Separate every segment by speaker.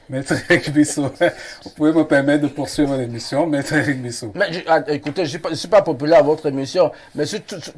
Speaker 1: Maître Eric Bissot, vous pouvez me permettre de poursuivre l'émission, Maître Eric Bissot.
Speaker 2: Mais écoutez, je ne suis pas populaire à votre émission, mais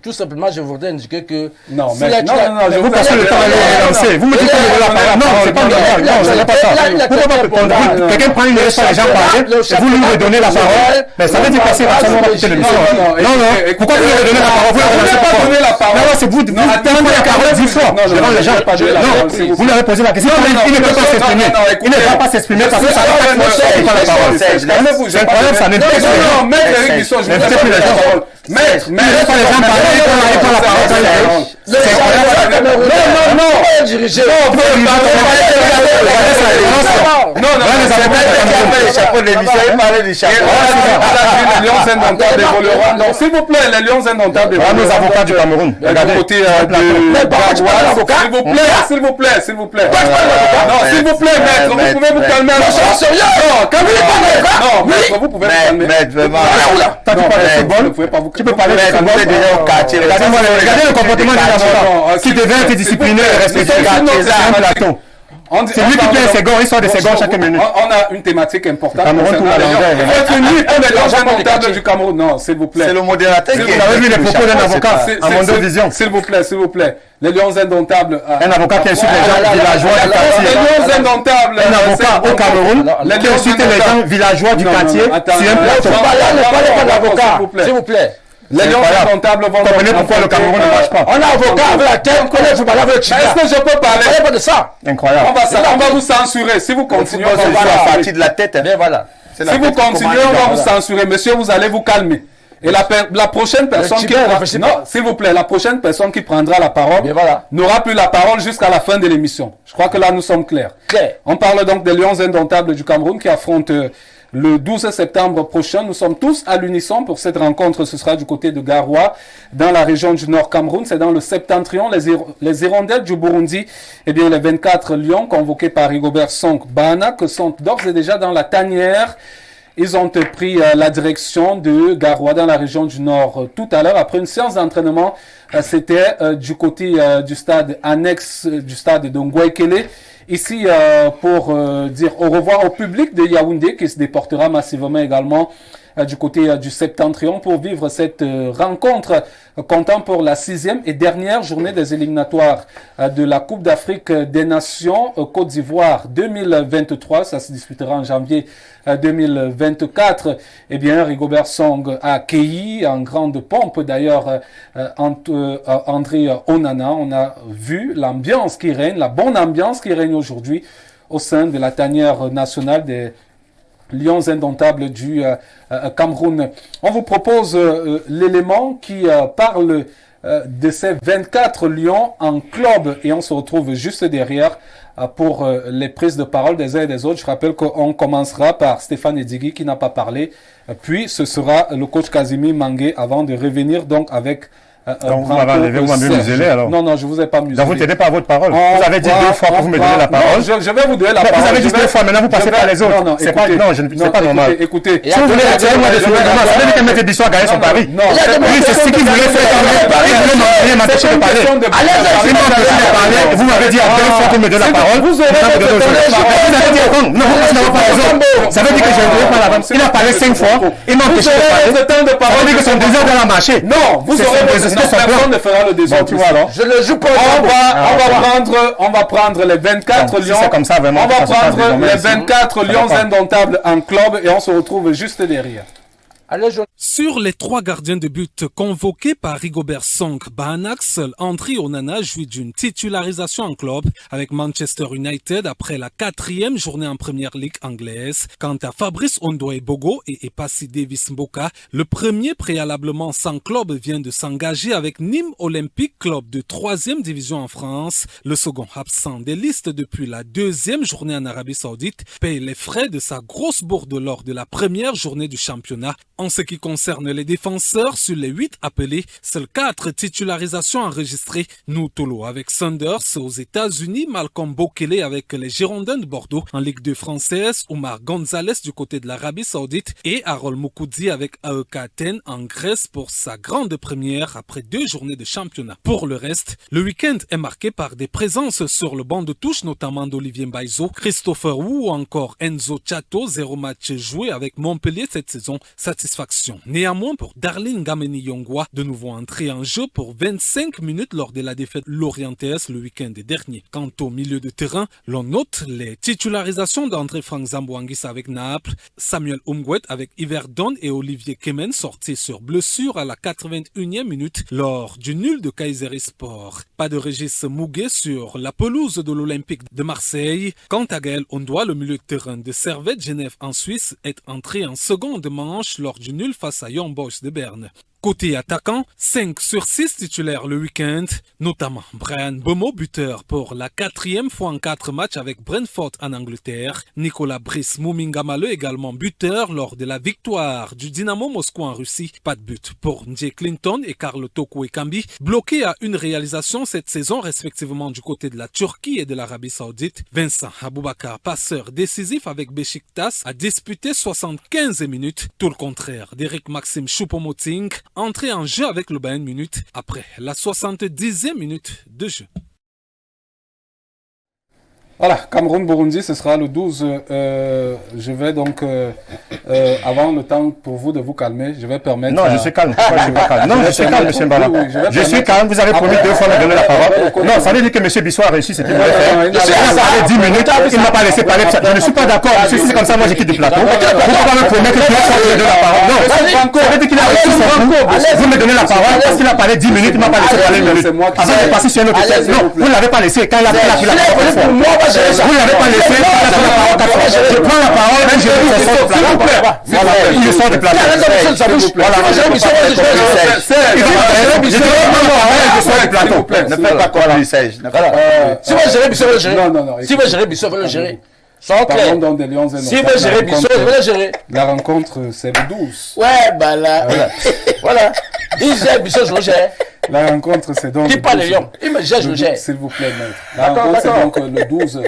Speaker 2: tout simplement, je voudrais indiquer que...
Speaker 1: Non,
Speaker 2: si
Speaker 1: mais
Speaker 2: la-
Speaker 1: non,
Speaker 2: la-
Speaker 1: je vous
Speaker 3: Parce que le temps est relancé. Vous me dites que vous voulez la parole. Non, c'est pas normal. Non, ce n'est pas ça. Vous ne pouvez pas répondre. Quelqu'un prend une laisse les gens parler et vous lui redonnez la parole. Mais ça veut dire passer à ce moment de l'émission. Non, non. Pourquoi vous lui redonnez la parole? Vous ne redonnez pas donner la parole. Non, c'est vous. Vous demandez la parole 10 fois devant les gens. Non, vous lui avez posé la question. Il ne peut pas s'exprimer. Il ne peut pas s'exprimer parce que ça va pas la parole. C'est incroyable, ça n'intéresse pas.
Speaker 1: Non, Maître Eric Bissot, je vous laisse
Speaker 3: plus
Speaker 1: la
Speaker 3: les gens.
Speaker 1: parole. Maître,
Speaker 3: Il ne laisse pas les gens parler et qu'on n'arrive pas la parole. C'est incroyable.
Speaker 2: Non, diriger.
Speaker 1: Non,
Speaker 4: Le chapeau de l'émission, il parlait du chapeau.
Speaker 1: les Lions indomptables évolueront. Donc, s'il vous plaît, les Lions indomptables
Speaker 3: Voilà nos
Speaker 1: évolueront.
Speaker 3: avocats du Cameroun.
Speaker 1: Du
Speaker 3: Regardez.
Speaker 1: côté de Garoua. S'il vous plaît, s'il vous plaît, s'il vous plaît. Non, s'il vous plaît, maître, vous pouvez vous calmer. Non, calmez-vous. Non, maître, vous pouvez vous calmer.
Speaker 4: Maître, vraiment.
Speaker 3: Toi, tu parles de football.
Speaker 1: Vous pouvez pas vous
Speaker 3: Tu peux parler de
Speaker 4: Maître, vous
Speaker 3: football.
Speaker 4: êtes déjà au quartier.
Speaker 3: Regardez le comportement des avocats qui devait être discipliné et respecté. C'est un plateau. C'est lui qui plaît ses gants, il sort de ses gants chaque minute.
Speaker 1: On a une thématique importante.
Speaker 3: Cameroun, tout
Speaker 1: concernant
Speaker 3: à
Speaker 1: les
Speaker 3: l'envers,
Speaker 1: Lions.
Speaker 3: vraiment.
Speaker 1: Faites une nuit pour les Lions indomptables du Cameroun. Non, s'il vous plaît.
Speaker 4: C'est le modérateur qui
Speaker 3: Vous avez vu les propos d'un avocat à Mondo Vision.
Speaker 1: S'il vous plaît, s'il vous plaît. Les Lions indomptables.
Speaker 3: Un avocat qui insulte les gens villageois du
Speaker 1: Les
Speaker 3: quartier.
Speaker 1: Lions indomptables.
Speaker 3: Un avocat au Cameroun qui insulte les gens villageois du quartier sur un plateau.
Speaker 2: Ne parlez pas d'avocat, s'il vous plaît.
Speaker 1: Les Lions indomptables vont.
Speaker 3: Comprenez pourquoi le Cameroun ne marche pas.
Speaker 2: On a avocat avec la terre, on connaît le football avec le Tchad.
Speaker 1: Est-ce que je peux
Speaker 2: Ne
Speaker 1: parler?
Speaker 2: parlez pas de ça.
Speaker 3: Incroyable.
Speaker 1: On va vous censurer. Si vous continuez, on va
Speaker 4: c'est
Speaker 1: vous
Speaker 4: la
Speaker 1: censurer.
Speaker 4: partie de la tête.
Speaker 2: Mais voilà.
Speaker 1: Si vous continuez, on va vous censurer. Monsieur, vous allez vous calmer. Et la prochaine personne qui
Speaker 2: réfléchis pas.
Speaker 1: non, s'il vous plaît, la prochaine personne qui prendra la parole
Speaker 2: Mais voilà.
Speaker 1: n'aura plus la parole jusqu'à la fin de l'émission. Je crois que là, nous sommes clairs.
Speaker 2: Clair.
Speaker 1: On parle donc des Lions indomptables du Cameroun qui affrontent le 12 septembre prochain. Nous sommes tous à l'unisson pour cette rencontre. Ce sera du côté de Garoua, dans la région du Nord Cameroun. C'est dans le septentrion. Les Hirondelles du Burundi, eh bien, les 24 Lions convoqués par Rigobert Song Banak sont d'ores et déjà dans la tanière. Ils ont pris la direction de Garoua dans la région du Nord tout à l'heure. Après une séance d'entraînement, c'était du côté du stade annexe du stade de Ngouaikele. Ici, pour dire au revoir au public de Yaoundé qui se déportera massivement également du côté du Septentrion pour vivre cette rencontre comptant pour la 6e et dernière journée des éliminatoires de la Coupe d'Afrique des Nations Côte d'Ivoire 2023. Ça se disputera en janvier 2024. Eh bien, Rigobert Song a accueilli en grande pompe d'ailleurs André Onana. On a vu l'ambiance qui règne, la bonne ambiance qui règne aujourd'hui au sein de la tanière nationale des Lions indomptables du Cameroun. On vous propose l'élément qui parle de ces 24 Lions en club et on se retrouve juste derrière pour les prises de parole des uns et des autres. Je rappelle qu'on commencera par Stéphane Edigui qui n'a pas parlé, puis ce sera le coach Casimir Mangué avant de revenir donc avec
Speaker 3: Donc vous m'avez enlevé, vous m'avez muselé alors.
Speaker 1: Non, non, je vous ai pas muselé.
Speaker 3: Donc vous ne tenez pas à votre parole. Vous avez dit 2 fois que vous me donnez la parole.
Speaker 1: Non, je vais vous donner la parole.
Speaker 3: Vous avez dit 2 fois, maintenant vous passez par les autres.
Speaker 1: Non,
Speaker 3: c'est pas, non, c'est pas normal.
Speaker 1: Écoutez,
Speaker 3: si vous voulez retirer moi des souvenirs, ça veut dire que M. Bissot a gagné son pari.
Speaker 1: Non,
Speaker 3: lui, c'est ce qu'il voulait faire. Il voulait m'empêcher de parler. Il m'a empêché de parler. Vous m'avez dit à 2 fois que vous me donnez la parole. Vous avez dit non, vous n'avez pas raison. Ça veut dire que je ne voulais pas la vendre. Il a parlé 5 fois. Il m'a empêché de parler. Ça veut dire que son désir dans la marché.
Speaker 1: Non, vous aurez personne ne fera le désordre.
Speaker 3: Tu vois alors.
Speaker 2: Je ne joue pas.
Speaker 1: On va prendre les 24 lions.
Speaker 3: C'est comme ça vraiment.
Speaker 1: On va prendre les 24 lions indomptables en club et on se retrouve juste derrière.
Speaker 5: Sur les 3 gardiens de but convoqués par Rigobert Song Banak, seul André Onana jouit d'une titularisation en club avec Manchester United après la 4e journée en première ligue anglaise. Quant à Fabrice Ondoe-Bogo et Epassi Davis Mboka, le premier préalablement sans club vient de s'engager avec Nîmes Olympique, club de 3e division en France. Le second absent des listes depuis la 2e journée en Arabie Saoudite paye les frais de sa grosse bourde lors de la première journée du championnat. En ce qui concerne concerne les défenseurs, sur les 8 appelés, seules 4 titularisations enregistrées. Noutolo avec Sanders aux États-Unis, Malcolm Bokele avec les Girondins de Bordeaux en Ligue 2 française, Omar Gonzalez du côté de l'Arabie Saoudite et Harold Moukoudi avec AEK Athènes en Grèce pour sa grande première après 2 journées de championnat. Pour le reste, le week-end est marqué par des présences sur le banc de touche, notamment d'Olivier Mbaizo, Christopher Wu ou encore Enzo Chato, 0 match joué avec Montpellier cette saison, satisfaction. Néanmoins pour Darling Gameni Yongwa, de nouveau entré en jeu pour 25 minutes lors de la défaite lorientaise le week-end dernier. Quant au milieu de terrain, l'on note les titularisations d'André Frank Zambouanguis avec Naples, Samuel Umgwet avec Yverdon et Olivier Kemen sortis sur blessure à la 81e minute lors du nul de Kayserispor. Pas de Régis Mouguet sur la pelouse de l'Olympique de Marseille. Quant à Gaël Ondoa, le milieu de terrain de Servette Genève en Suisse, est entré en seconde manche lors du nul face à Young Boys de Berne. Côté attaquant, 5 sur 6 titulaires le week-end, notamment Brian Bomo, buteur pour la 4e fois en 4 matchs avec Brentford en Angleterre. Nicolas Brice Moumingamale également buteur lors de la victoire du Dynamo Moscou en Russie. Pas de but pour Njé Clinton et Carlo Toko Ekambi, bloqués à une réalisation cette saison respectivement du côté de la Turquie et de l'Arabie Saoudite. Vincent Aboubakar, passeur décisif avec Beşiktaş, a disputé 75 minutes, tout le contraire d'Eric Maxime Choupo-Moting, entré en jeu avec le Bayern Munich après la 70e minute de jeu.
Speaker 1: Voilà, Cameroun-Burundi, ce sera le 12. Je vais donc, avant le temps pour vous de vous calmer, je vais permettre...
Speaker 3: Non, je suis calme. Je suis pas calme. Non, je suis calme, M. Mbala. Je suis calme. Vous avez promis 2 fois de me donner la parole. Non, ça veut dire que M. Bissot a réussi. C'était vrai. Il a parlé 10 minutes. Il ne m'a pas laissé parler. Je ne suis pas d'accord. Monsieur, si c'est comme ça, moi, je quitte le plateau. Vous ne pouvez pas me promettre que 2 fois de me donner la parole. Non, ça veut dire qu'il a réussi son coup. Vous me donnez la parole parce qu'il a parlé 10 minutes. Il ne m'a pas laissé parler 1 minute. Avant de passer sur un autre thème. Non, vous ne l'avez pas laissé. Quand il a pris la parole, vous ne l'avez pas laissé. Je prends la parole, même je sors du plateau. Il sort du plateau.
Speaker 4: Ne faites pas comme il s'agit.
Speaker 2: Si moi gérer Bissot, je vais le gérer. Si moi gérer Bissot, je vais le gérer. Sans clair. Si moi gérer Bissot, je vais le gérer.
Speaker 1: La rencontre, c'est le 12.
Speaker 2: Ouais, bah là. Voilà. Il gère Bissot, je le gère.
Speaker 1: La rencontre, c'est donc...
Speaker 2: Qui parle les lions? Il me gère, je le gère.
Speaker 1: S'il vous plaît, maître. La rencontre, c'est donc le 12.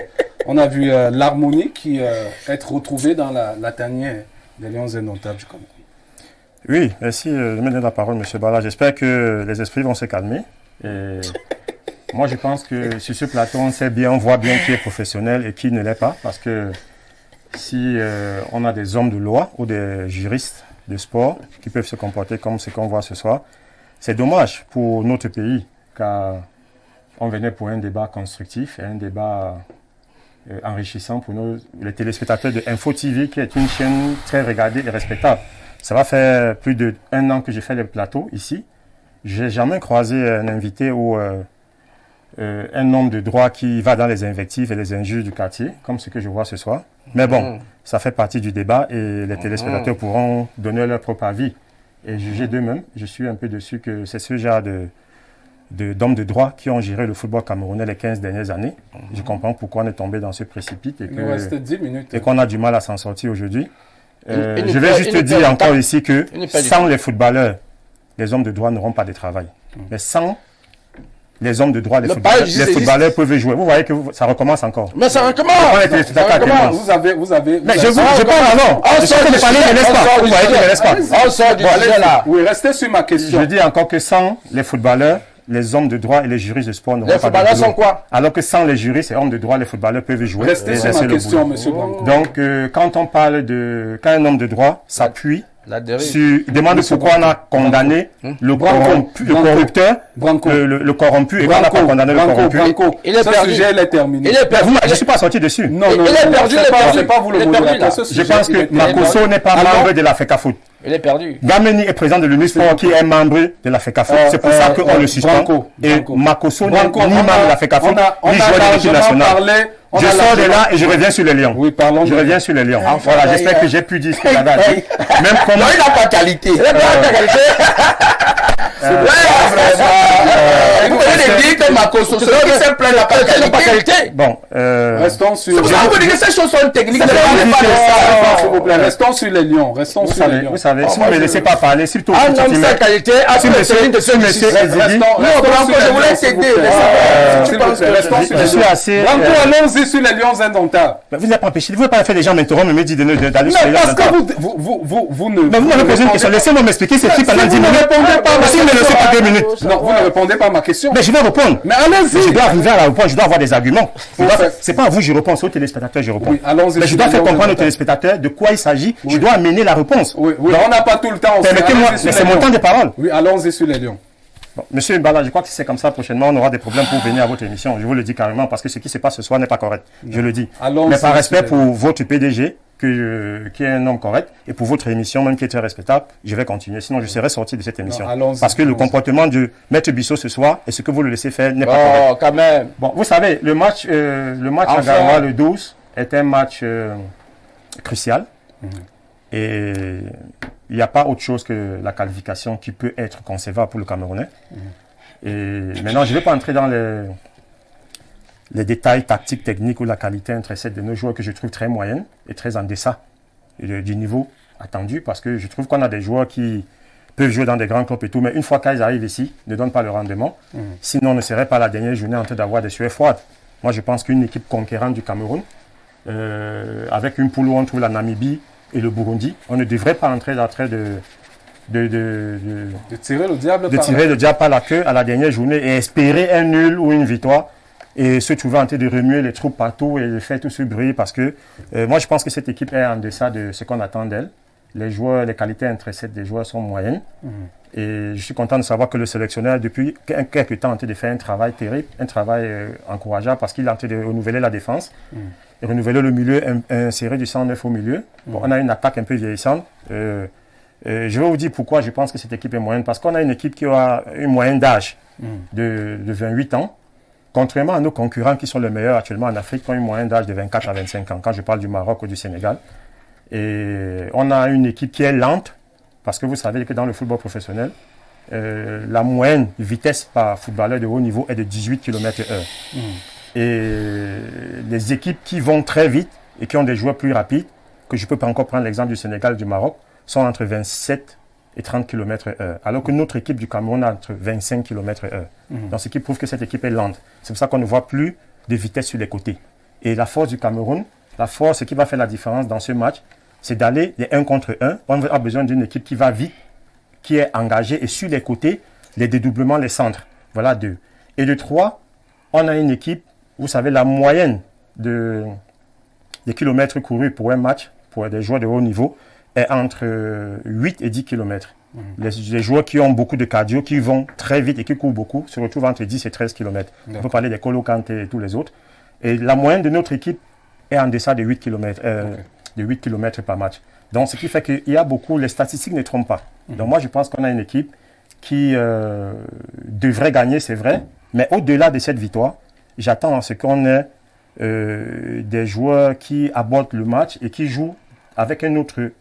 Speaker 1: On a vu l'harmonie qui est retrouvée dans la tanière des Lions indomptables du Cameroun.
Speaker 3: Oui, merci de me donner la parole, M. Bala. J'espère que les esprits vont se calmer. Et moi, je pense que sur ce plateau, on sait bien, on voit bien qui est professionnel et qui ne l'est pas. Parce que si on a des hommes de loi ou des juristes de sport qui peuvent se comporter comme ce qu'on voit ce soir, c'est dommage pour notre pays, car on venait pour un débat constructif et un débat enrichissant pour les téléspectateurs de Info TV, qui est une chaîne très regardée et respectable. Ça va faire plus d'1 an que j'ai fait les plateaux ici. J'ai jamais croisé un invité ou un homme de droit qui va dans les invectives et les injures du quartier, comme ce que je vois ce soir. Mais bon, ça fait partie du débat et les téléspectateurs pourront donner leur propre avis et juger d'eux-mêmes. Je suis un peu déçu que c'est ce genre d'hommes de droit qui ont géré le football camerounais les 15 dernières années. Je comprends pourquoi on est tombé dans ce précipice et qu'on a du mal à s'en sortir aujourd'hui. Je vais juste dire encore ici que sans les footballeurs, les hommes de droit n'auront pas de travail. Mais sans les hommes de droit, les footballeurs peuvent jouer. Vous voyez que ça recommence encore.
Speaker 2: Mais ça recommence.
Speaker 1: Vous avez...
Speaker 3: Mais je parle alors. Je sais que les palais ne laissent pas. Vous voyez qu'ils ne laissent pas.
Speaker 2: On sort du sujet là.
Speaker 1: Oui, restez sur ma question.
Speaker 3: Je dis encore que sans les footballeurs, les hommes de droit et les juristes de sport n'auront pas de boulot.
Speaker 2: Les footballeurs sont quoi?
Speaker 3: Alors que sans les juristes et hommes de droit, les footballeurs peuvent jouer.
Speaker 1: Restez sur ma question, monsieur Branco.
Speaker 3: Donc, quand on parle quand un homme de droit s'appuie demande pourquoi on a condamné le corrupteur, le corrompu, et qu'on n'a pas condamné le corrompu.
Speaker 1: Ce sujet, il est terminé.
Speaker 3: Je ne suis pas sorti dessus.
Speaker 1: Non, il est perdu. C'est pas vous le
Speaker 3: Je pense que Makosso n'est pas membre de la FECAFOOT.
Speaker 2: Il est perdu.
Speaker 3: Gameni est président de l'UNISPORT qui est membre de la FECAFOOT. C'est pour ça qu'on le suspend. Et Makosso n'est ni membre de la FECAFOOT, ni joueur de l'équipe nationale. Je sors de là et je reviens sur les Lions.
Speaker 1: Oui, parlons.
Speaker 3: Je reviens sur les Lions. Voilà, j'espère que j'ai pu dire ce que j'avais à dire.
Speaker 2: Même comme... Non, il n'a pas de qualité. Il n'a pas de qualité. Vous pouvez dire que ma construction, qui s'est plaint, n'a pas de qualité.
Speaker 3: Bon,
Speaker 1: restons sur...
Speaker 2: C'est pour ça que vous dites que ces choses sont techniques.
Speaker 1: S'il vous plaît, restons sur les Lions. Restons sur les Lions.
Speaker 3: Vous savez, si vous ne me laissez pas parler, surtout...
Speaker 2: Un homme sans qualité, à ce que de ce monsieur. Je voulais t'aider.
Speaker 3: Je suis assez...
Speaker 1: Allons-y sur les Lions indomptables.
Speaker 3: Vous n'avez pas empêché. Vous ne pouvez pas faire des gens m'interrompre et me dire d'aller sur les Lions
Speaker 1: indomptables. Parce que vous ne...
Speaker 3: Mais vous m'avez posé une question. Laissez-moi m'expliquer ceci pendant 10 minutes. Si vous ne me laissez pas 2 minutes.
Speaker 1: Non, vous ne répondez pas à ma question.
Speaker 3: Mais je vais répondre.
Speaker 1: Mais allez-y.
Speaker 3: Je dois arriver à la réponse. Je dois avoir des arguments. C'est pas à vous que je réponds, c'est aux téléspectateurs que je réponds.
Speaker 1: Oui, allons-y.
Speaker 3: Mais je dois faire comprendre aux téléspectateurs de quoi il s'agit. Je dois amener la réponse.
Speaker 1: Oui, on n'a pas tout le temps.
Speaker 3: Permettez-moi, mais c'est mon temps de parole.
Speaker 1: Oui, allons-y sur les Lions.
Speaker 3: Bon, Monsieur Mbala, je crois que si c'est comme ça, prochainement, on aura des problèmes pour venir à votre émission. Je vous le dis carrément, parce que ce qui se passe ce soir n'est pas correct. Je le dis. Mais par respect pour votre PDG, qui est un homme correct, et pour votre émission, même qui est très respectable, je vais continuer. Sinon, je serai sorti de cette émission. Parce que le comportement de Maître Bissot ce soir, et ce que vous le laissez faire, n'est pas correct.
Speaker 2: Oh, quand même.
Speaker 3: Bon, vous savez, le match à Garoua, le 12, est un match crucial. Et il n'y a pas autre chose que la qualification qui peut être concevable pour le Camerounais. Et maintenant, je ne vais pas entrer dans les détails tactiques, techniques ou la qualité intrinsèque de nos joueurs que je trouve très moyenne et très en deçà du niveau attendu, parce que je trouve qu'on a des joueurs qui peuvent jouer dans des grands clubs et tout, mais une fois qu'ils arrivent ici, ne donnent pas le rendement. Sinon, on ne serait pas la dernière journée en train d'avoir des sueurs froides. Moi, je pense qu'une équipe conquérante du Cameroun, avec une poule où on trouve la Namibie et le Burundi, on ne devrait pas entrer dans le trait de
Speaker 1: tirer le diable
Speaker 3: par la queue à la dernière journée et espérer un nul ou une victoire et se trouver en train de remuer les troupes partout et de faire tout ce bruit, parce que moi je pense que cette équipe est en deçà de ce qu'on attend d'elle. Les joueurs, les qualités intrinsèques des joueurs sont moyennes. Et je suis content de savoir que le sélectionneur, depuis quelques temps, est en train de faire un travail terrible, un travail encourageant, parce qu'il est en train de renouveler la défense, et renouveler le milieu, insérer du 109 au milieu. Bon, on a une attaque un peu vieillissante. Je vais vous dire pourquoi je pense que cette équipe est moyenne. Parce qu'on a une équipe qui a une moyenne d'âge de 28 ans, contrairement à nos concurrents qui sont les meilleurs actuellement en Afrique, qui ont une moyenne d'âge de 24 à 25 ans, quand je parle du Maroc ou du Sénégal. Et on a une équipe qui est lente, parce que vous savez que dans le football professionnel, la moyenne vitesse par footballeur de haut niveau est de 18 km/h. Et les équipes qui vont très vite et qui ont des joueurs plus rapides, que je peux pas encore prendre l'exemple du Sénégal, du Maroc, sont entre 27 et 30 km/h. Alors que notre équipe du Cameroun a entre 25 km/h. Donc ce qui prouve que cette équipe est lente. C'est pour ça qu'on ne voit plus de vitesse sur les côtés. Et la force du Cameroun, ce qui va faire la différence dans ce match, c'est d'aller les 1 contre 1. On a besoin d'une équipe qui va vite, qui est engagée, et sur les côtés, les dédoublements, les centres. Voilà 2. Et de 3, on a une équipe, vous savez, la moyenne des kilomètres courus pour un match, pour des joueurs de haut niveau, est entre 8 et 10 km. Les joueurs qui ont beaucoup de cardio, qui vont très vite et qui courent beaucoup, se retrouvent entre 10 et 13 km. On peut parler des Kolo Kanté et tous les autres. Et la moyenne de notre équipe est en deçà de 8 km. De 8 km par match. Donc, ce qui fait qu'il y a beaucoup, les statistiques ne trompent pas. Donc, moi, je pense qu'on a une équipe qui devrait gagner, c'est vrai, mais au-delà de cette victoire, j'attends à ce qu'on ait des joueurs qui abordent le match et qui jouent avec une autre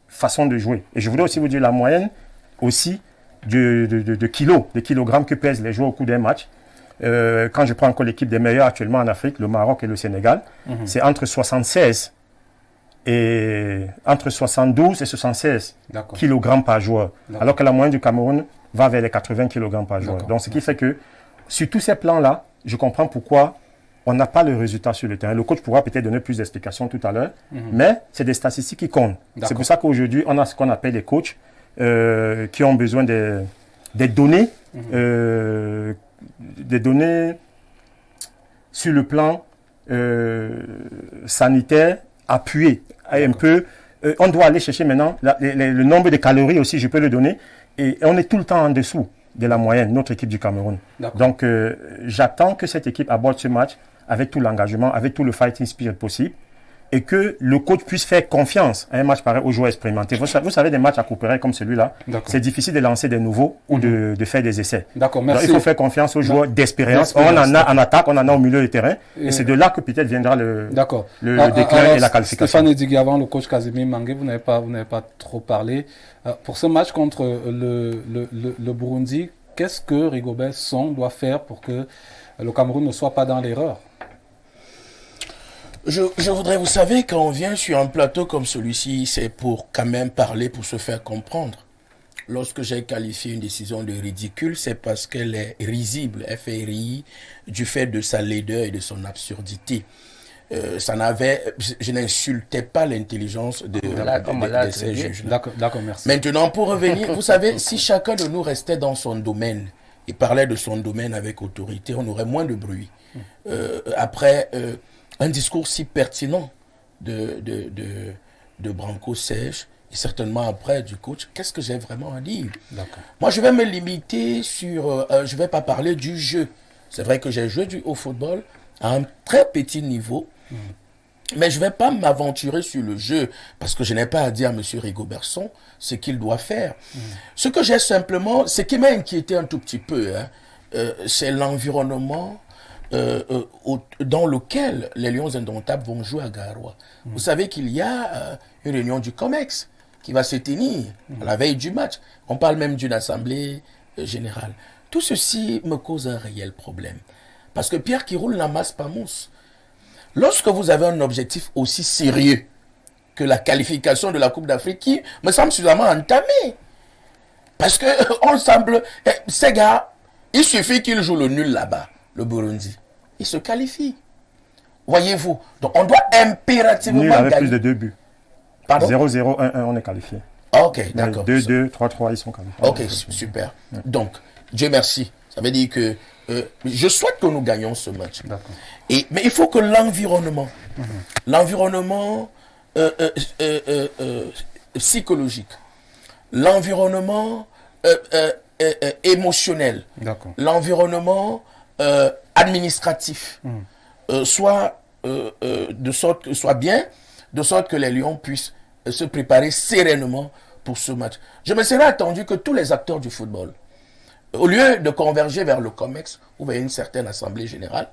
Speaker 3: façon de jouer. Et je voudrais aussi vous dire la moyenne aussi de kilos, de kilogrammes que pèsent les joueurs au cours d'un match. Quand je prends encore l'équipe des meilleurs actuellement en Afrique, le Maroc et le Sénégal, c'est entre 72 et 76 kg par joueur. Alors que la moyenne du Cameroun va vers les 80 kg par joueur. Donc ce qui fait que sur tous ces plans-là, je comprends pourquoi on n'a pas le résultat sur le terrain. Le coach pourra peut-être donner plus d'explications tout à l'heure, mais c'est des statistiques qui comptent. C'est pour ça qu'aujourd'hui, on a ce qu'on appelle des coachs qui ont besoin des données, sur le plan sanitaire appuyé. Un peu, on doit aller chercher maintenant le nombre de calories aussi, je peux le donner, et on est tout le temps en dessous de la moyenne, notre équipe du Cameroun. Donc, j'attends que cette équipe aborde ce match avec tout l'engagement, avec tout le fighting spirit possible. et que le coach puisse faire confiance à un match pareil aux joueurs expérimentés. Vous savez, des matchs à couper comme celui-là, c'est difficile de lancer des nouveaux ou de faire des essais.
Speaker 1: D'accord, merci.
Speaker 3: Donc, il faut faire confiance aux joueurs d'expérience. On en a en attaque, on en a au milieu du terrain. Et c'est de là que peut-être viendra le déclin et la qualification.
Speaker 1: Stéphane Edigui, avant le coach Casimir Mangué, vous n'avez pas trop parlé. Pour ce match contre le Burundi, qu'est-ce que Rigobert Song doit faire pour que le Cameroun ne soit pas dans l'erreur?
Speaker 2: Je voudrais, vous savez, quand on vient sur un plateau comme celui-ci, c'est pour quand même parler, pour se faire comprendre. Lorsque j'ai qualifié une décision de ridicule, c'est parce qu'elle est risible, elle fait rire du fait de sa laideur et de son absurdité. Je n'insultais pas l'intelligence de ces juges.
Speaker 1: D'accord, merci.
Speaker 2: Maintenant, pour revenir, vous savez, si chacun de nous restait dans son domaine et parlait de son domaine avec autorité, on aurait moins de bruit. Après un discours si pertinent de Branco Sèche, et certainement après du coach, qu'est-ce que j'ai vraiment à dire? Moi, je vais me limiter sur... je ne vais pas parler du jeu. C'est vrai que j'ai joué au football à un très petit niveau, mais je ne vais pas m'aventurer sur le jeu parce que je n'ai pas à dire à M. Rigobert Song ce qu'il doit faire. Ce que j'ai simplement, ce qui m'a inquiété un tout petit peu, c'est l'environnement dans lequel les Lions Indomptables vont jouer à Garoua. Vous savez qu'il y a une réunion du COMEX qui va se tenir à la veille du match. On parle même d'une assemblée générale. Tout ceci me cause un réel problème. Parce que pierre qui roule n'amasse pas mousse. Lorsque vous avez un objectif aussi sérieux que la qualification de la Coupe d'Afrique, qui me semble suffisamment entamé. Parce que on semble... ces gars, il suffit qu'ils jouent le nul là-bas, le Burundi. Ils se qualifient. Voyez-vous. Donc on doit impérativement
Speaker 3: nul avec
Speaker 2: gagner.
Speaker 3: Plus de 2 buts. 0-0, 1-1, on est qualifié.
Speaker 2: Ok, d'accord.
Speaker 3: 2-2, 3-3, ils sont qualifiés.
Speaker 2: Ok, super. Donc, Dieu merci. Ça veut dire que je souhaite que nous gagnions ce match. Mais il faut que l'environnement, l'environnement psychologique, l'environnement émotionnel, l'environnement administratif, soit bien, de sorte que les Lions puissent se préparer sereinement pour ce match. Je me serais attendu que tous les acteurs du football, au lieu de converger vers le COMEX ou vers une certaine assemblée générale,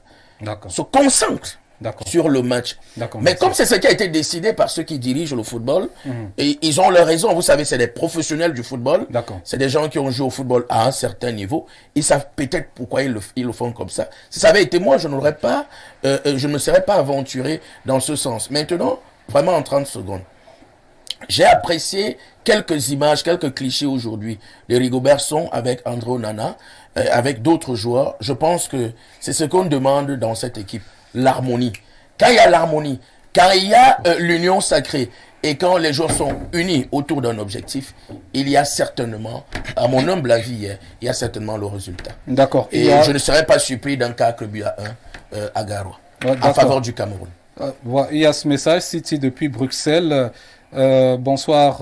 Speaker 2: se concentrent sur le match. Mais comme c'est ce qui a été décidé par ceux qui dirigent le football, et ils ont leur raison. Vous savez, c'est des professionnels du football. C'est des gens qui ont joué au football à un certain niveau. Ils savent peut-être pourquoi ils le font comme ça. Si ça avait été moi, je ne me serais pas aventuré dans ce sens. Maintenant, vraiment en 30 secondes. J'ai apprécié quelques images, quelques clichés aujourd'hui de Rigobert Song avec André Onana, avec d'autres joueurs. Je pense que c'est ce qu'on demande dans cette équipe, l'harmonie. Quand il y a l'harmonie, quand il y a l'union sacrée et quand les joueurs sont unis autour d'un objectif, il y a certainement, à mon humble avis, il y a certainement le résultat. Et je ne serais pas surpris d'un 4-1 à Garoua, en faveur du Cameroun.
Speaker 1: Il y a ce message cité depuis Bruxelles. Bonsoir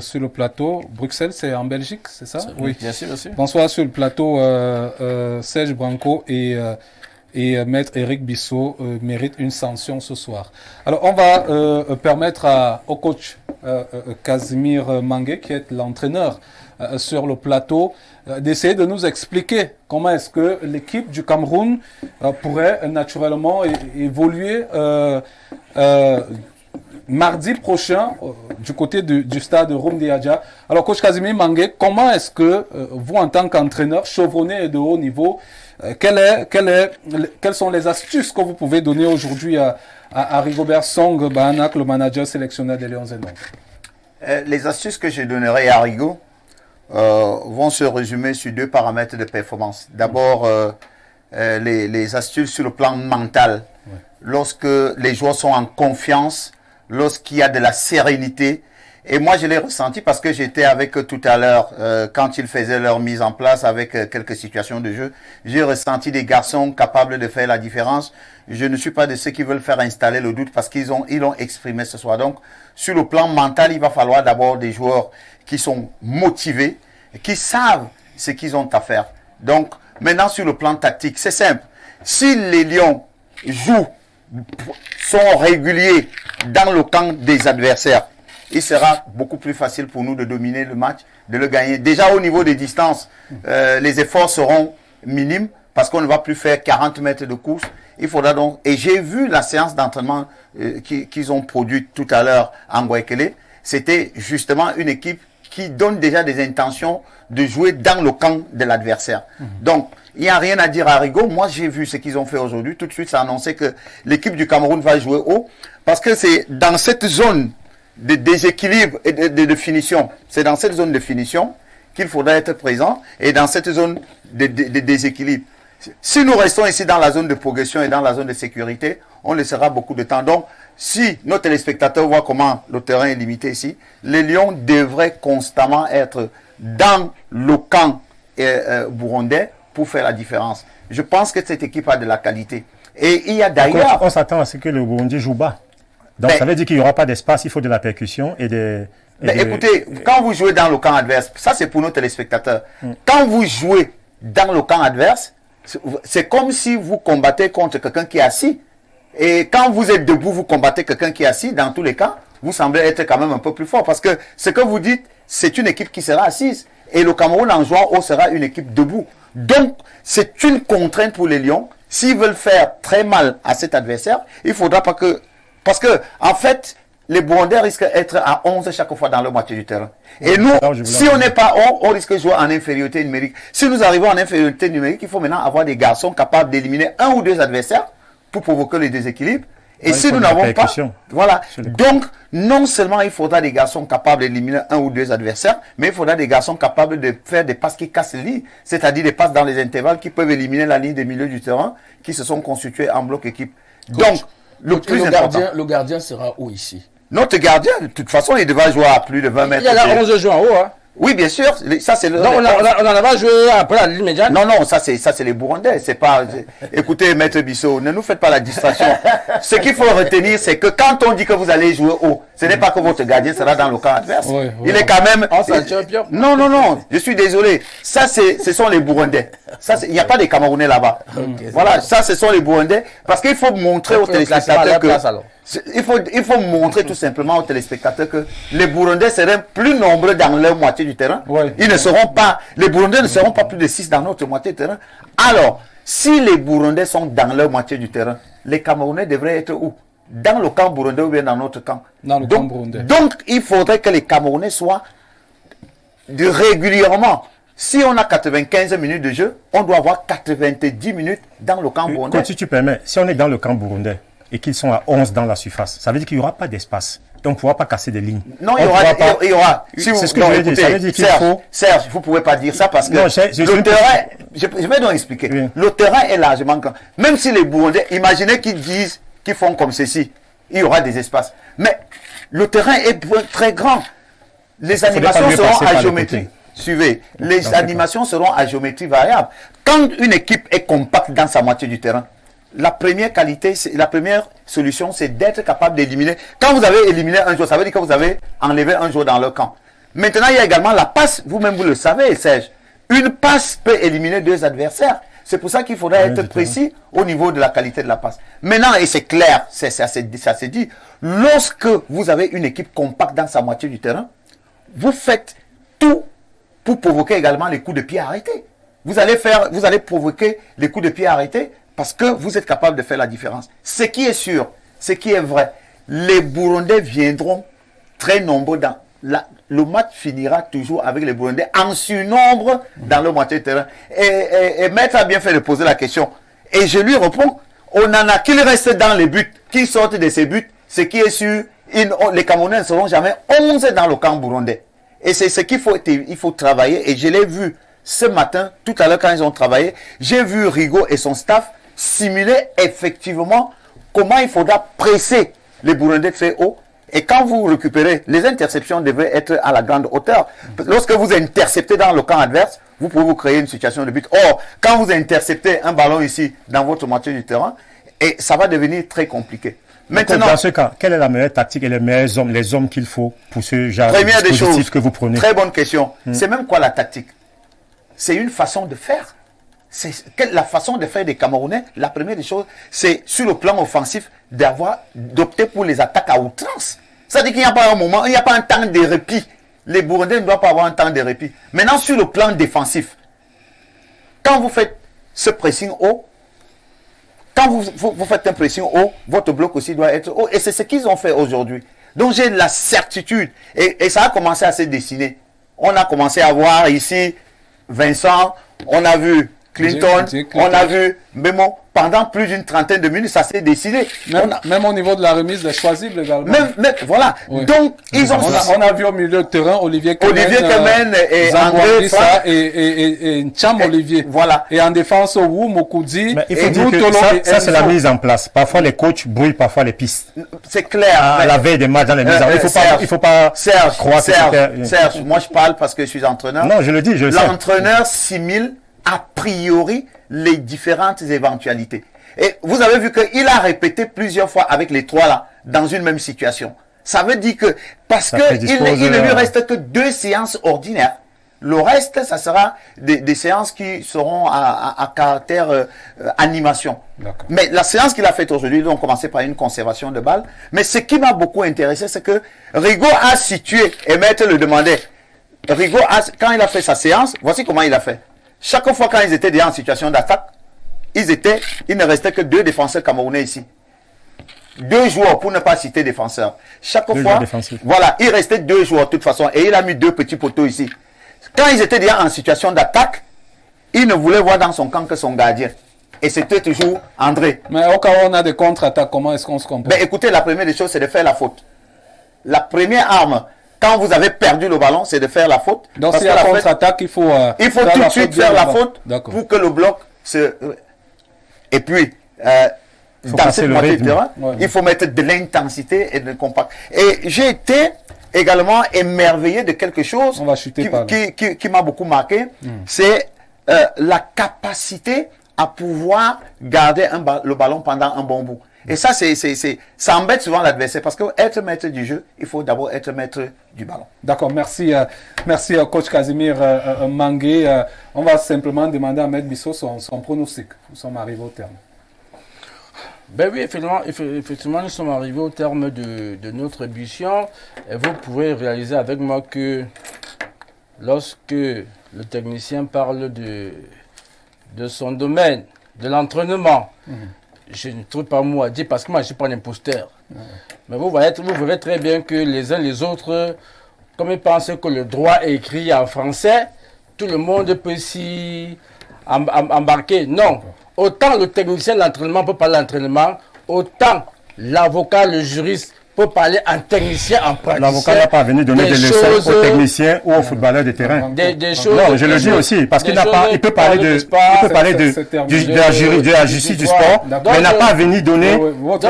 Speaker 1: sur le plateau. Bruxelles, c'est en Belgique, c'est ça?
Speaker 2: Oui, bien sûr, bien sûr.
Speaker 1: Bonsoir sur le plateau. Serge Branco et Maître Eric Bissot méritent une sanction ce soir. Alors, on va permettre au coach Casimir Mangué, qui est l'entraîneur sur le plateau, d'essayer de nous expliquer comment est-ce que l'équipe du Cameroun pourrait naturellement évoluer mardi prochain du côté du stade Rumdiadja. Alors, coach Casimir Mangué, comment est-ce que vous, en tant qu'entraîneur chevronné et de haut niveau, quelles sont les astuces que vous pouvez donner aujourd'hui à Rigobert Song Bahanak, le manager sélectionneur des Lions Indomptables?
Speaker 4: Les astuces que je donnerai à Rigo vont se résumer sur 2 paramètres de performance. D'abord, les astuces sur le plan mental. Lorsque les joueurs sont en confiance, lorsqu'il y a de la sérénité. Et moi, je l'ai ressenti parce que j'étais avec eux tout à l'heure, quand ils faisaient leur mise en place avec quelques situations de jeu. J'ai ressenti des garçons capables de faire la différence. Je ne suis pas de ceux qui veulent faire installer le doute parce qu'ils l'ont exprimé ce soir. Donc, sur le plan mental, il va falloir d'abord des joueurs qui sont motivés, qui savent ce qu'ils ont à faire. Donc, maintenant, sur le plan tactique, c'est simple. Si les Lions jouent sont réguliers dans le camp des adversaires, il sera beaucoup plus facile pour nous de dominer le match, de le gagner. Déjà au niveau des distances, les efforts seront minimes parce qu'on ne va plus faire 40 mètres de course. Il faudra donc, et j'ai vu la séance d'entraînement qu'ils ont produite tout à l'heure en Guayaquil. C'était justement une équipe qui donne déjà des intentions de jouer dans le camp de l'adversaire. Donc, il n'y a rien à dire à Rigo. Moi, j'ai vu ce qu'ils ont fait aujourd'hui. Tout de suite, ça a annoncé que l'équipe du Cameroun va jouer haut. Parce que c'est dans cette zone de déséquilibre et de finition, c'est dans cette zone de finition qu'il faudra être présent et dans cette zone de déséquilibre. Si nous restons ici dans la zone de progression et dans la zone de sécurité, on laissera beaucoup de temps. Donc, si nos téléspectateurs voient comment le terrain est limité ici, les Lions devraient constamment être dans le camp burundais pour faire la différence. Je pense que cette équipe a de la qualité. Et il y a d'ailleurs...
Speaker 3: On s'attend à ce que le Burundi joue bas. Donc, ça veut dire qu'il n'y aura pas d'espace, il faut de la percussion et des...
Speaker 4: Écoutez, quand vous jouez dans le camp adverse, ça c'est pour nos téléspectateurs, quand vous jouez dans le camp adverse, c'est comme si vous combattez contre quelqu'un qui est assis. Et quand vous êtes debout, vous combattez quelqu'un qui est assis, dans tous les cas, vous semblez être quand même un peu plus fort. Parce que ce que vous dites, c'est une équipe qui sera assise. Et le Cameroun en jouant haut sera une équipe debout. Donc, c'est une contrainte pour les Lions. S'ils veulent faire très mal à cet adversaire, il faudra pas que... Parce que, en fait, les Burundais risquent d'être à 11 chaque fois dans leur moitié du terrain. Et nous, si on n'est pas haut, on risque de jouer en infériorité numérique. Si nous arrivons en infériorité numérique, il faut maintenant avoir des garçons capables d'éliminer un ou deux adversaires pour provoquer les déséquilibres. Et si nous n'avons pas... Voilà. Donc, non seulement il faudra des garçons capables d'éliminer un ou deux adversaires, mais il faudra des garçons capables de faire des passes qui cassent les lignes, c'est-à-dire des passes dans les intervalles qui peuvent éliminer la ligne des milieux du terrain qui se sont constitués en bloc équipe. Donc,
Speaker 2: le gardien sera où ici?
Speaker 4: Notre gardien, de toute façon, il devra jouer à plus de 20 mètres.
Speaker 2: Il y a là 11 joueurs en haut, hein.
Speaker 4: Oui, bien sûr. Ça, c'est
Speaker 2: non, on en a pas joué après la ligne médiane.
Speaker 4: Non, ça, c'est les Burundais. C'est pas, écoutez, Maître Bissot, ne nous faites pas la distraction. Ce qu'il faut retenir, c'est que quand on dit que vous allez jouer haut, ce n'est pas que votre gardien sera dans le camp adverse. Il est quand même, non, je suis désolé. Ça, ce sont les Burundais. Ça, il n'y a pas de Camerounais là-bas. Voilà, ça, ce sont les Burundais. Parce qu'il faut montrer aux téléspectateurs que, il faut montrer tout simplement aux téléspectateurs que les Burundais seraient plus nombreux dans leur moitié du terrain. Ils ne seront pas, les Burundais ne seront pas plus de 6 dans notre moitié du terrain. Alors, si les Burundais sont dans leur moitié du terrain, les Camerounais devraient être où? Dans le camp burundais ou bien dans notre camp?
Speaker 1: Dans le camp burundais.
Speaker 4: Donc, il faudrait que les Camerounais soient régulièrement. Si on a 95 minutes de jeu, on doit avoir 90 minutes dans le camp burundais.
Speaker 3: Quand si tu permets, si on est dans le camp burundais et qu'ils sont à 11 dans la surface, ça veut dire qu'il n'y aura pas d'espace. Donc, il ne faudra pas casser des lignes.
Speaker 4: Non, il y aura.
Speaker 3: C'est ce que je veux dire. Ça veut dire qu'il faut...
Speaker 4: Serge, vous ne pouvez pas dire ça parce que le terrain... Je vais donc expliquer. Oui. Le terrain est largement grand. Même si les Burundais, imaginez qu'ils disent qu'ils font comme ceci, il y aura des espaces. Mais le terrain est très grand. Les animations seront à géométrie. Suivez. Les animations seront à géométrie variable. Quand une équipe est compacte dans sa moitié du terrain, la première qualité, la première solution, c'est d'être capable d'éliminer. Quand vous avez éliminé un joueur, ça veut dire que vous avez enlevé un joueur dans leur camp. Maintenant, il y a également la passe. Vous-même, vous le savez, Serge. Une passe peut éliminer deux adversaires. C'est pour ça qu'il faudra être précis au niveau de la qualité de la passe. Maintenant, et c'est clair, ça s'est dit, lorsque vous avez une équipe compacte dans sa moitié du terrain, vous faites tout pour provoquer également les coups de pied arrêtés. Vous allez provoquer les coups de pied arrêtés parce que vous êtes capable de faire la différence. Ce qui est sûr, ce qui est vrai, les Burundais viendront très nombreux dans le match finira toujours avec les Burundais en surnombre dans le moitié de terrain. Et Maître a bien fait de poser la question. Et je lui réponds, on en a qu'ils restent dans les buts, qu'ils sortent de ces buts, ce qui est sûr, les Camerounais ne seront jamais 11 dans le camp burundais. Et c'est ce qu'il faut travailler. Et je l'ai vu ce matin, tout à l'heure quand ils ont travaillé, j'ai vu Rigo et son staff simuler effectivement comment il faudra presser les Burundais très haut. Et quand vous récupérez, les interceptions devraient être à la grande hauteur. Lorsque vous interceptez dans le camp adverse, vous pouvez vous créer une situation de but. Or, quand vous interceptez un ballon ici, dans votre moitié du terrain, et ça va devenir très compliqué.
Speaker 3: Maintenant, dans ce cas, quelle est la meilleure tactique et les hommes qu'il faut pour ce genre de dispositif que vous prenez?
Speaker 4: Très bonne question. C'est même quoi la tactique? C'est une façon de faire. la façon de faire des Camerounais, la première des choses, c'est sur le plan offensif d'opter pour les attaques à outrance. C'est-à-dire qu'il n'y a pas un moment, il n'y a pas un temps de répit. Les Burundais ne doivent pas avoir un temps de répit. Maintenant, sur le plan défensif, quand vous faites ce pressing haut, quand vous faites un pressing haut, votre bloc aussi doit être haut. Et c'est ce qu'ils ont fait aujourd'hui. Donc j'ai la certitude. Et ça a commencé à se dessiner. On a commencé à voir ici Vincent, on a vu Clinton, on a vu Memo. Pendant plus d'une trentaine de minutes, ça s'est dessiné.
Speaker 1: Même au niveau de la remise des choisibles également.
Speaker 4: Voilà. Oui. Donc,
Speaker 1: on a vu au milieu de terrain Olivier Kemen
Speaker 4: et
Speaker 1: André et Ncham Olivier.
Speaker 4: Voilà.
Speaker 1: Et en défense, Wu, Mokoudi.
Speaker 3: Mais il faut dire que ça c'est la mise en place. Parfois, les coachs brouillent parfois les pistes.
Speaker 4: C'est clair.
Speaker 3: À la veille des matchs dans les mises en place. Il faut pas croire que
Speaker 4: Serge, moi je parle parce que je suis entraîneur.
Speaker 3: Non, je le dis, je le sais.
Speaker 4: L'entraîneur simule a priori les différentes éventualités. Et vous avez vu qu'il a répété plusieurs fois avec les trois là, dans une même situation. Ça veut dire que, parce qu'il ne lui reste que 2 séances ordinaires. Le reste, ça sera des séances qui seront à caractère animation. Mais la séance qu'il a faite aujourd'hui, on commençait par une conservation de balles. Mais ce qui m'a beaucoup intéressé, c'est que Rigo a situé, et Maître le demandait, Rigo, quand il a fait sa séance, voici comment il a fait. Chaque fois quand ils étaient déjà en situation d'attaque, il ne restait que 2 défenseurs camerounais ici. 2 joueurs pour ne pas citer défenseurs. Chaque fois, voilà, il restait 2 joueurs de toute façon et il a mis 2 petits poteaux ici. Quand ils étaient déjà en situation d'attaque, il ne voulait voir dans son camp que son gardien. Et c'était toujours André.
Speaker 1: Mais au cas où on a des contre-attaques, comment est-ce qu'on se comporte?
Speaker 4: Écoutez, la première des choses, c'est de faire la faute. La première arme, quand vous avez perdu le ballon, c'est de faire la faute.
Speaker 1: Donc s'il y a contre-attaque, il faut
Speaker 4: tout de suite faire la faute pour que le bloc se... Et puis, dans cette moitié de terrain, il faut mettre de l'intensité et de compact. Et j'ai été également émerveillé de quelque chose qui m'a beaucoup marqué. C'est la capacité à pouvoir garder le ballon pendant un bon bout. Et ça, ça embête souvent l'adversaire parce que être maître du jeu, il faut d'abord être maître du ballon.
Speaker 1: D'accord, merci coach Casimir Mangué. On va simplement demander à Maître Bissot son pronostic. Nous sommes arrivés au terme.
Speaker 2: Ben oui, effectivement, nous sommes arrivés au terme de notre émission. Et vous pouvez réaliser avec moi que lorsque le technicien parle de son domaine, de l'entraînement, je ne trouve pas mot à dire parce que moi je ne suis pas un imposteur. Mais vous verrez très bien que les uns les autres, comme ils pensent que le droit est écrit en français, tout le monde peut s'y embarquer. Non. Autant le technicien de l'entraînement peut parler d'entraînement, autant l'avocat, le juriste peut parler en technicien, en praticien.
Speaker 3: L'avocat n'a pas venu donner des leçons aux techniciens ou aux footballeurs de terrain.
Speaker 2: Des choses,
Speaker 3: non, je le dis aussi, parce qu'il n'a pas, il peut parler de la justice du sport, mais il n'a pas venu donner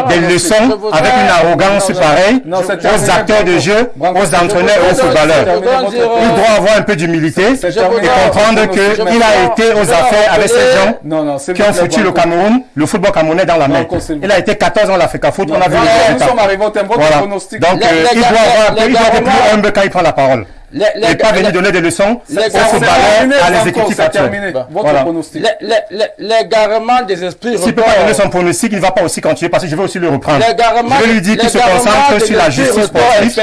Speaker 3: des leçons avec une arrogance pareille aux acteurs de jeu, aux entraîneurs et aux footballeurs. Il doit avoir un peu d'humilité et comprendre qu'il a été aux affaires avec ces gens qui ont foutu le Cameroun, le football camerounais dans la main. Il a été 14 ans à l'Africa Foot, on a vu les résultats. Voilà. Donc, il doit être plus humble quand il prend la parole. Il n'est pas venu donner des leçons aux footballeurs, à les équipes qui actuelles.
Speaker 1: Votre pronostic.
Speaker 2: L'égarement des esprits.
Speaker 3: S'il ne peut pas donner son pronostic, il ne va pas aussi continuer parce que je vais aussi le reprendre. Je vais lui dire qu'il se concentre sur la justice sportive.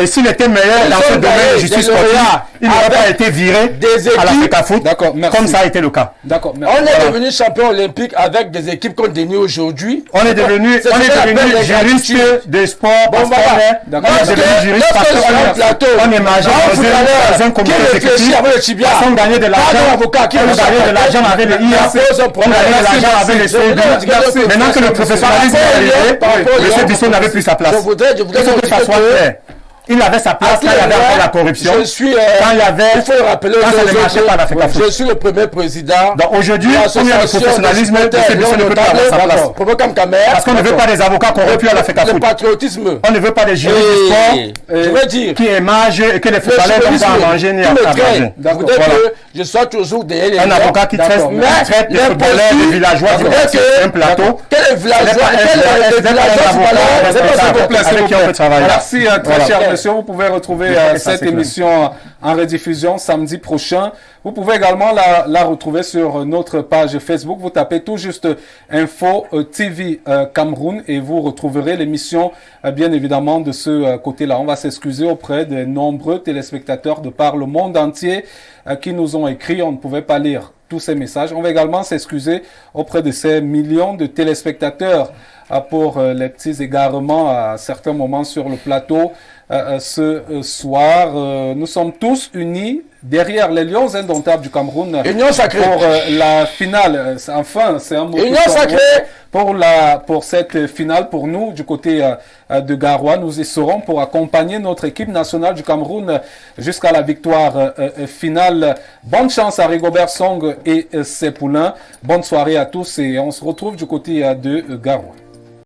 Speaker 3: Et s'il était meilleur dans ce domaine de justice sportive, il n'aurait pas été viré à l'Africa Foot, comme ça a été le cas.
Speaker 2: On est devenu champion olympique avec des équipes qu'on dénie aujourd'hui.
Speaker 3: On est devenu juriste de sport. On est devenu juriste parce qu'on est majeur dans un comité exécutif. On gagnait de l'argent. On gagnait de l'argent avec le IAC. On gagnait de l'argent avec les CED. Maintenant que le professionnalisme est arrivé, M. Bissot n'avait plus sa place. Il faut que ça soit clair. Il avait sa place quand il y avait encore la corruption.
Speaker 2: Quand il faut rappeler je suis le premier président.
Speaker 3: Donc aujourd'hui, il y a le professionnalisme de ce Bissot ne peut pas avoir sa place. Parce qu'on ne veut pas des avocats corrompus à l'Africa Foot.
Speaker 2: Le patriotisme.
Speaker 3: On ne veut pas des juristes du sport
Speaker 2: je veux dire,
Speaker 3: qui émagent et que les footballeurs n'ont pas à manger ni à manger.
Speaker 2: Vous dites que je sois toujours derrière les
Speaker 3: un avocat qui traite les footballeurs, les villageois sur un plateau.
Speaker 2: Quel est villageois?
Speaker 3: Quel est villageois?
Speaker 1: Merci, très cher messieurs, vous pouvez retrouver cette émission en rediffusion samedi prochain. Vous pouvez également la retrouver sur notre page Facebook. Vous tapez tout juste Info TV Cameroun et vous retrouverez l'émission, bien évidemment, de ce côté-là. On va s'excuser auprès des nombreux téléspectateurs de par le monde entier qui nous ont écrit. On ne pouvait pas lire tous ces messages. On va également s'excuser auprès de ces millions de téléspectateurs pour les petits égarements à certains moments sur le plateau ce soir. Nous sommes tous unis derrière les Lions indomptables du Cameroun.
Speaker 2: Union sacrée.
Speaker 1: Pour la finale. Enfin, c'est un mot.
Speaker 2: Union sacrée.
Speaker 1: Pour cette finale, pour nous, du côté de Garoua, nous y serons pour accompagner notre équipe nationale du Cameroun jusqu'à la victoire finale. Bonne chance à Rigobert Song et ses poulains. Bonne soirée à tous et on se retrouve du côté de Garoua.